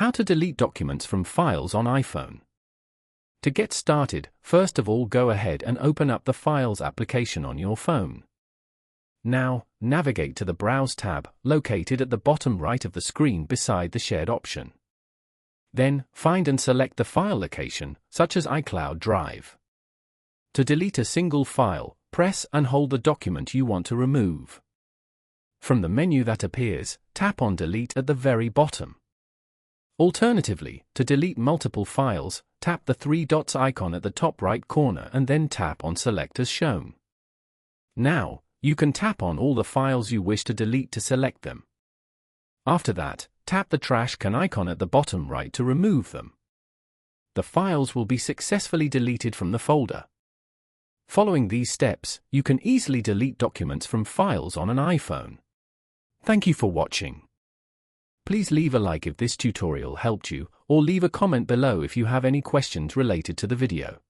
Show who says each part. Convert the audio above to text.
Speaker 1: How to delete documents from files on iPhone. To get started, first of all go ahead and open up the Files application on your phone. Now, navigate to the Browse tab, located at the bottom right of the screen beside the Shared option. Then, find and select the file location, such as iCloud Drive. To delete a single file, press and hold the document you want to remove. From the menu that appears, tap on Delete at the very bottom. Alternatively, to delete multiple files, tap the three dots icon at the top right corner and then tap on Select as shown. Now, you can tap on all the files you wish to delete to select them. After that, tap the trash can icon at the bottom right to remove them. The files will be successfully deleted from the folder. Following these steps, you can easily delete documents from files on an iPhone. Thank you for watching. Please leave a like if this tutorial helped you, or leave a comment below if you have any questions related to the video.